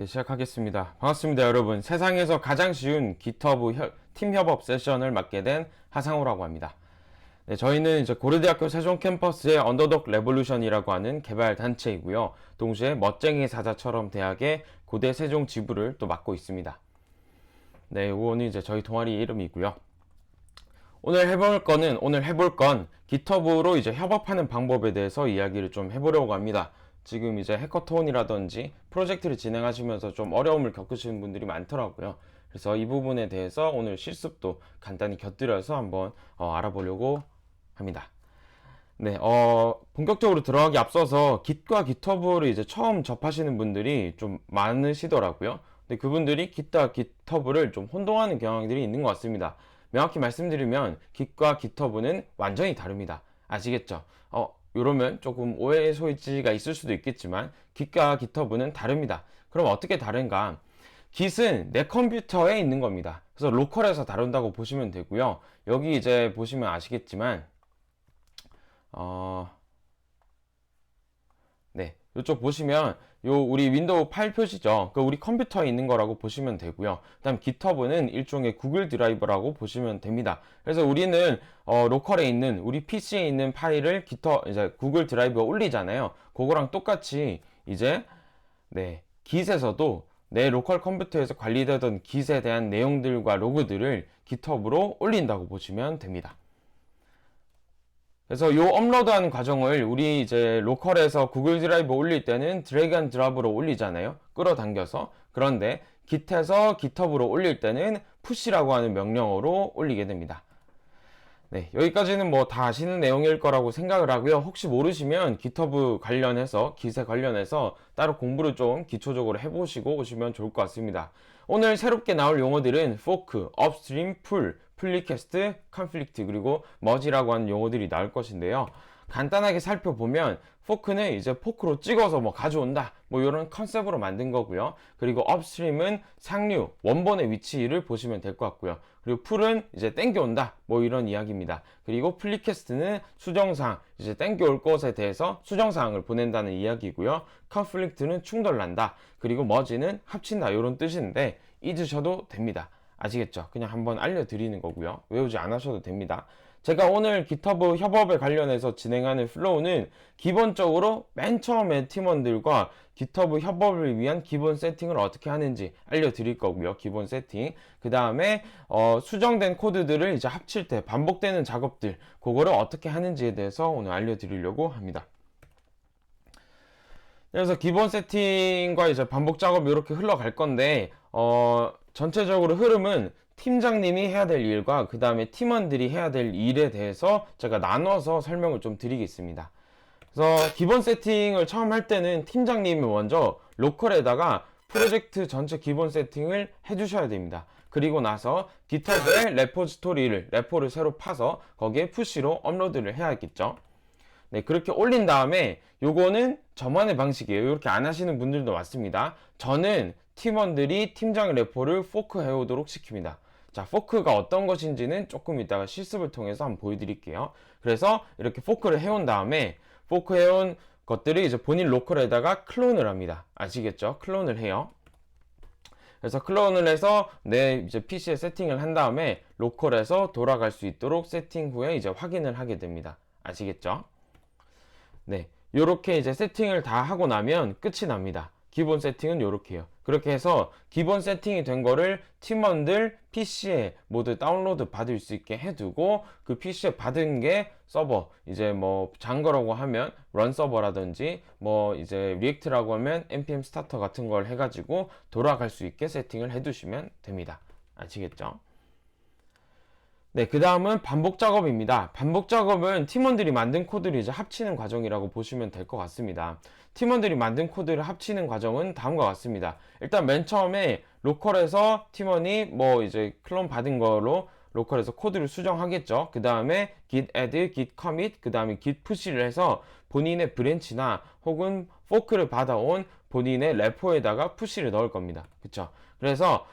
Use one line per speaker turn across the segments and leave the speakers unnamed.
네, 시작하겠습니다. 반갑습니다, 여러분. 세상에서 가장 쉬운 GitHub 팀 협업 세션을 맡게 된 하상우라고 합니다. 네, 저희는 이제 고려대학교 세종 캠퍼스의 언더독 레볼루션이라고 하는 개발 단체이고요. 동시에 멋쟁이 사자처럼 대학의 고대 세종 지부를 또 맡고 있습니다. 네, 이거는 이제 저희 동아리 이름이고요. 오늘 해볼 건 GitHub로 이제 협업하는 방법에 대해서 이야기를 좀 해보려고 합니다. 지금 이제 해커톤이라든지 프로젝트를 진행하시면서 좀 어려움을 겪으시는 분들이 많더라고요. 그래서 이 부분에 대해서 오늘 실습도 간단히 곁들여서 한번 알아보려고 합니다. 네, 본격적으로 들어가기 앞서서 Git과 GitHub를 이제 처음 접하시는 분들이 좀 많으시더라고요. 근데 그분들이 Git과 GitHub를 좀 혼동하는 경향들이 있는 것 같습니다. 명확히 말씀드리면 Git과 GitHub는 완전히 다릅니다. 아시겠죠? 이러면 조금 오해의 소지가 있을 수도 있겠지만 Git과 GitHub는 다릅니다. 그럼 어떻게 다른가? Git은 내 컴퓨터에 있는 겁니다. 그래서 로컬에서 다룬다고 보시면 되고요. 여기 이제 보시면 아시겠지만 네, 이쪽 보시면 우리 윈도우 파일 표시죠. 그 우리 컴퓨터에 있는 거라고 보시면 되고요. 그다음 GitHub는 일종의 구글 드라이버라고 보시면 됩니다. 그래서 우리는 로컬에 있는 우리 PC에 있는 파일을 이제 구글 드라이버에 올리잖아요. 그거랑 똑같이 이제 Git에서도 내 로컬 컴퓨터에서 관리되던 Git에 대한 내용들과 로그들을 GitHub로 올린다고 보시면 됩니다. 그래서 요 업로드하는 과정을 우리 이제 로컬에서 구글 드라이브 올릴 때는 드래그 앤 드랍으로 올리잖아요. 끌어당겨서. 그런데 Git에서 GitHub로 올릴 때는 push라고 하는 명령어로 올리게 됩니다. 네, 여기까지는 뭐 다 아시는 내용일 거라고 생각을 하고요. 혹시 모르시면 GitHub 관련해서, Git에 관련해서 따로 공부를 좀 기초적으로 해보시고 오시면 좋을 것 같습니다. 오늘 새롭게 나올 용어들은 fork, upstream, pull, 플리캐스트, 컨플릭트, 그리고 머지라고 하는 용어들이 나올 것인데요. 간단하게 살펴보면 포크는 이제 포크로 찍어서 뭐 가져온다, 뭐 이런 컨셉으로 만든 거고요. 그리고 업스트림은 상류, 원본의 위치를 보시면 될 것 같고요. 그리고 풀은 이제 땡겨온다, 뭐 이런 이야기입니다. 그리고 플리캐스트는 수정사항, 이제 땡겨올 것에 대해서 수정사항을 보낸다는 이야기고요. 컨플릭트는 충돌난다, 그리고 머지는 합친다, 이런 뜻인데 잊으셔도 됩니다. 아시겠죠? 그냥 한번 알려드리는 거고요. 외우지 않으셔도 됩니다. 제가 오늘 GitHub 협업에 관련해서 진행하는 플로우는 기본적으로 맨 처음에 팀원들과 GitHub 협업을 위한 기본 세팅을 어떻게 하는지 알려드릴 거고요. 기본 세팅. 그 다음에 수정된 코드들을 이제 합칠 때 반복되는 작업들, 그거를 어떻게 하는지에 대해서 오늘 알려드리려고 합니다. 그래서 기본 세팅과 이제 반복 작업 이렇게 흘러갈 건데 전체적으로 흐름은 팀장님이 해야 될 일과 그 다음에 팀원들이 해야 될 일에 대해서 제가 나눠서 설명을 좀 드리겠습니다. 그래서 기본 세팅을 처음 할 때는 팀장님이 먼저 로컬에다가 프로젝트 전체 기본 세팅을 해주셔야 됩니다. 그리고 나서 GitHub에 레포를 새로 파서 거기에 푸시로 업로드를 해야겠죠. 네, 그렇게 올린 다음에 요거는 저만의 방식이에요. 이렇게 안 하시는 분들도 많습니다. 저는 팀원들이 팀장 레포를 포크 해오도록 시킵니다. 자, 포크가 어떤 것인지는 조금 이따가 실습을 통해서 한번 보여드릴게요. 그래서 이렇게 포크를 해온 다음에 포크 해온 것들을 이제 본인 로컬에다가 클론을 합니다. 아시겠죠? 클론을 해요. 그래서 클론을 해서 내 이제 PC에 세팅을 한 다음에 로컬에서 돌아갈 수 있도록 세팅 후에 이제 확인을 하게 됩니다. 아시겠죠? 네, 요렇게 이제 세팅을 다 하고 나면 끝이 납니다. 기본 세팅은 요렇게 해요. 그렇게 해서 기본 세팅이 된 거를 팀원들 PC에 모두 다운로드 받을 수 있게 해두고 그 PC에 받은 게 서버, 이제 뭐 장거라고 하면 런 서버라든지 뭐 이제 리액트라고 하면 npm 스타터 같은 걸 해가지고 돌아갈 수 있게 세팅을 해두시면 됩니다. 아시겠죠? 네, 그 다음은 반복 작업입니다. 반복 작업은 팀원들이 만든 코드를 이제 합치는 과정이라고 보시면 될 것 같습니다. 팀원들이 만든 코드를 합치는 과정은 다음과 같습니다. 일단 맨 처음에 로컬에서 팀원이 뭐 이제 클론 받은 거로 로컬에서 코드를 수정하겠죠. 그 다음에 git add, git commit, 그 다음에 git push를 해서 본인의 브랜치나 혹은 포크를 받아온 본인의 레포에다가 푸시를 넣을 겁니다. 그쵸? 그래서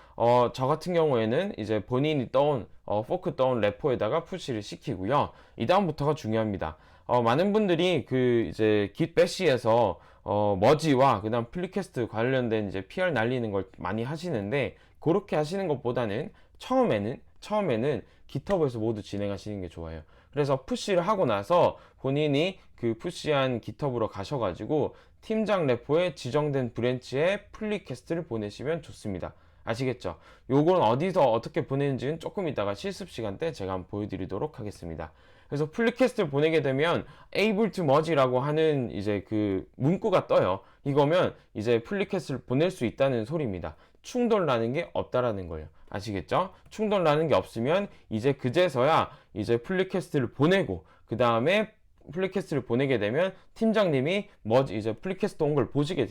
저 같은 경우에는 이제 본인이 떠온 포크 떠온 레포에다가 푸시를 시키고요. 이 다음부터가 중요합니다. 많은 분들이 그 이제 git bash에서 머지와 그다음 플리캐스트 관련된 이제 PR 날리는 걸 많이 하시는데, 그렇게 하시는 것보다는 처음에는 GitHub에서 모두 진행하시는 게 좋아요. 그래서 푸시를 하고 나서 본인이 그 푸시한 GitHub으로 가셔가지고 팀장 레포에 지정된 브랜치에 플리캐스트를 보내시면 좋습니다. 아시겠죠? 요건 어디서 어떻게 보내는지는 조금 이따가 실습 시간 때 제가 한번 보여드리도록 하겠습니다. 그래서 플리캐스트를 보내게 되면 able to merge라고 하는 이제 그 문구가 떠요. 이거면 이제 플리캐스트를 보낼 수 있다는 소리입니다. 충돌나는 게 없다라는 거예요. 아시겠죠? 충돌나는 게 없으면 이제 그제서야 이제 플리캐스트를 보내고, 그 다음에 플리캐스트를 보내게 되면 팀장님이 머지 이제 플리캐스트 온 걸 보시게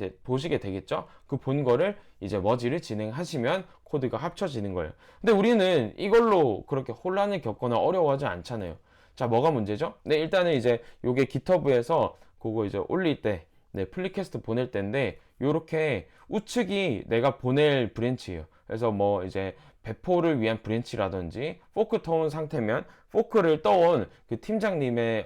되겠죠? 그 본 거를 이제 머지를 진행하시면 코드가 합쳐지는 거예요. 근데 우리는 이걸로 그렇게 혼란을 겪거나 어려워하지 않잖아요. 자, 뭐가 문제죠? 네, 일단은 이제 요게 GitHub에서 그거 이제 올릴 때, 네, 플리캐스트 보낼 때인데, 요렇게 우측이 내가 보낼 브랜치예요. 그래서 뭐 이제 배포를 위한 브랜치라든지 포크 터온 상태면 포크를 떠온 그 팀장님의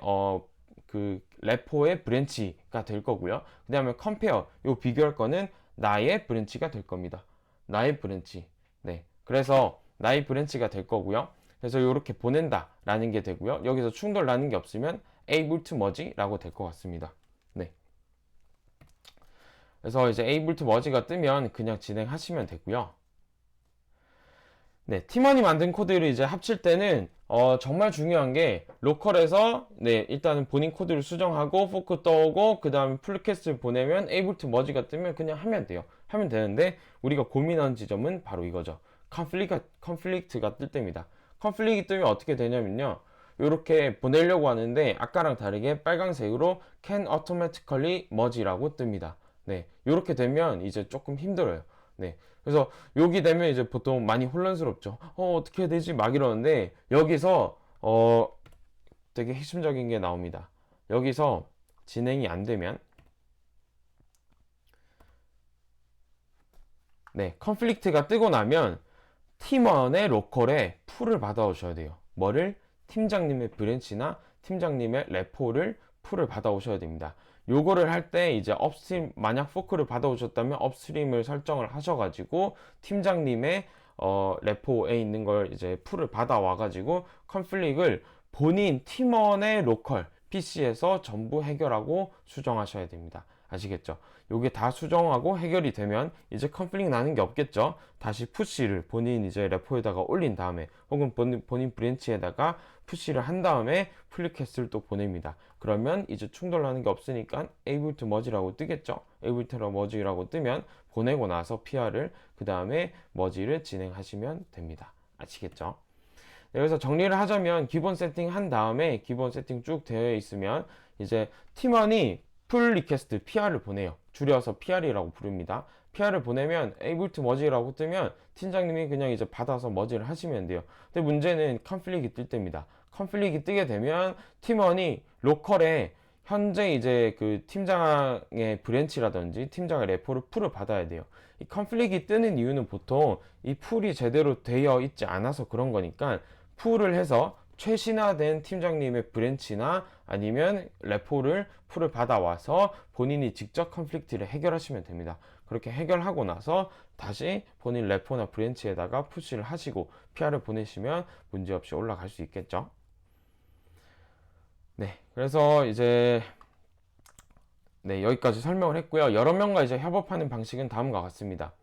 그 레포의 브랜치가 될 거고요. 그 다음에 컴페어, 요 비교할 거는 나의 브랜치가 될 겁니다. 나의 브랜치. 네. 그래서 나의 브랜치가 될 거고요. 그래서 이렇게 보낸다 라는 게 되고요. 여기서 충돌 나는 게 없으면 able to merge 라고 될 것 같습니다. 네. 그래서 이제 able to merge가 뜨면 그냥 진행하시면 되고요. 네, 팀원이 만든 코드를 이제 합칠 때는 정말 중요한 게 로컬에서 네, 일단은 본인 코드를 수정하고 포크 떠오고 그 다음에 풀캐스트를 보내면 able to merge가 뜨면 그냥 하면 돼요. 하면 되는데 우리가 고민하는 지점은 바로 이거죠. 컨플릭트가 뜰 때입니다. 컨플릭이 뜨면 어떻게 되냐면요. 이렇게 보내려고 하는데 아까랑 다르게 빨간색으로 can automatically merge라고 뜹니다. 네, 이렇게 되면 이제 조금 힘들어요. 네. 그래서 여기 되면 이제 보통 많이 혼란스럽죠. 어떻게 해야 되지? 막 이러는데 여기서 되게 핵심적인 게 나옵니다. 여기서 진행이 안 되면 네, 컨플릭트가 뜨고 나면 팀원의 로컬에 풀을 받아오셔야 돼요. 뭐를? 팀장님의 브랜치나 팀장님의 레포를 풀을 받아오셔야 됩니다. 요거를 할 때 이제 업스트림, 만약 포크를 받아오셨다면 업스트림을 설정을 하셔가지고 팀장님의 레포에 있는 걸 이제 풀을 받아와가지고 컨플릭을 본인 팀원의 로컬 PC에서 전부 해결하고 수정하셔야 됩니다. 아시겠죠? 요게 다 수정하고 해결이 되면 이제 컨플릭 나는 게 없겠죠? 다시 푸시를 본인 이제 레포에다가 올린 다음에 혹은 본인 브랜치에다가 푸시를 한 다음에 플리캐스트를 또 보냅니다. 그러면 이제 충돌 나는 게 없으니까 able to merge라고 뜨겠죠? able to merge라고 뜨면 보내고 나서 PR을 그 다음에 merge를 진행하시면 됩니다. 아시겠죠? 네, 그래서 정리를 하자면 기본 세팅 한 다음에 기본 세팅 쭉 되어 있으면 이제 팀원이 풀 리퀘스트 PR을 보내요. 줄여서 PR이라고 부릅니다. PR을 보내면 able to merge라고 뜨면 팀장님이 그냥 이제 받아서 merge를 하시면 돼요. 근데 문제는 컨플릭이 뜰 때입니다. 컨플릭이 뜨게 되면 팀원이 로컬에 현재 이제 그 팀장의 브랜치라든지 팀장의 레포를 풀을 받아야 돼요. 이 컨플릭이 뜨는 이유는 보통 이 풀이 제대로 되어 있지 않아서 그런 거니까 풀을 해서 최신화된 팀장님의 브랜치나 아니면 레포를 풀을 받아와서 본인이 직접 컨플릭트를 해결하시면 됩니다. 그렇게 해결하고 나서 다시 본인 레포나 브랜치에다가 푸시를 하시고 PR을 보내시면 문제없이 올라갈 수 있겠죠. 네, 그래서 이제 네, 여기까지 설명을 했고요. 여러 명과 이제 협업하는 방식은 다음과 같습니다.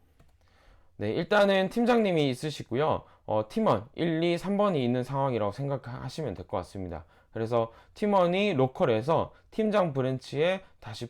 네, 일단은 팀장님이 있으시고요. 팀원 1, 2, 3번이 있는 상황이라고 생각하시면 될 것 같습니다. 그래서 팀원이 로컬에서 팀장 브랜치에 다시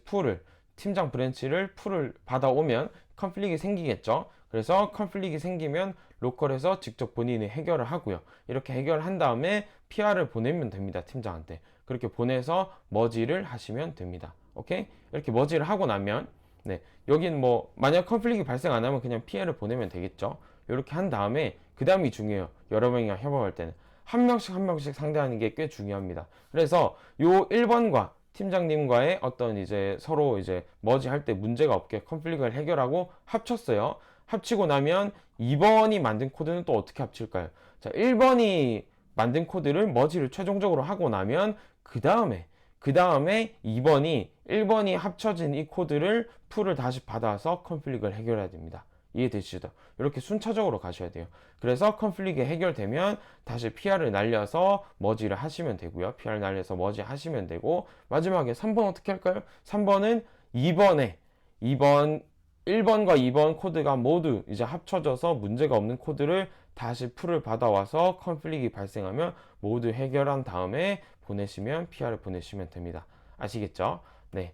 팀장 브랜치를 풀을 받아오면 컨플릭이 생기겠죠. 그래서 컨플릭이 생기면 로컬에서 직접 본인이 해결을 하고요. 이렇게 해결한 다음에 PR을 보내면 됩니다. 팀장한테. 그렇게 보내서 머지를 하시면 됩니다. 오케이? 이렇게 머지를 하고 나면 네, 여긴 뭐 만약 컨플릭이 발생 안 하면 그냥 PR을 보내면 되겠죠. 이렇게 한 다음에 그 다음이 중요해요. 여러 명이랑 협업할 때는 한 명씩 상대하는 게 꽤 중요합니다. 그래서 요 1번과 팀장님과의 어떤 이제 서로 이제 머지 할 때 문제가 없게 컨플릭을 해결하고 합쳤어요. 합치고 나면 2번이 만든 코드는 또 어떻게 합칠까요? 자, 1번이 만든 코드를 머지를 최종적으로 하고 나면 그 다음에 그 다음에 2번이 1번이 합쳐진 이 코드를 풀을 다시 받아서 컨플릭을 해결해야 됩니다. 이해되시죠? 이렇게 순차적으로 가셔야 돼요. 그래서 컨플릭이 해결되면 다시 PR을 날려서 머지를 하시면 되고요. PR 날려서 머지 하시면 되고, 마지막에 3번 어떻게 할까요? 3번은 2번 1번과 2번 코드가 모두 이제 합쳐져서 문제가 없는 코드를 다시 풀을 받아와서 컨플릭이 발생하면 모두 해결한 다음에 보내시면 PR을 보내시면 됩니다. 아시겠죠? 네.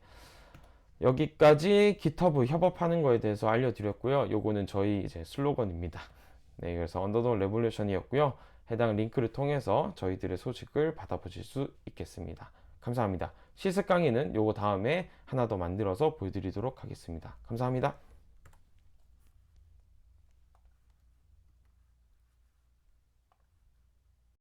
여기까지 GitHub 협업하는 거에 대해서 알려드렸고요. 요거는 저희 이제 슬로건입니다. 네, 그래서 언더독 레볼루션이었고요. 해당 링크를 통해서 저희들의 소식을 받아보실 수 있겠습니다. 감사합니다. 실습 강의는 요거 다음에 하나 더 만들어서 보여드리도록 하겠습니다. 감사합니다.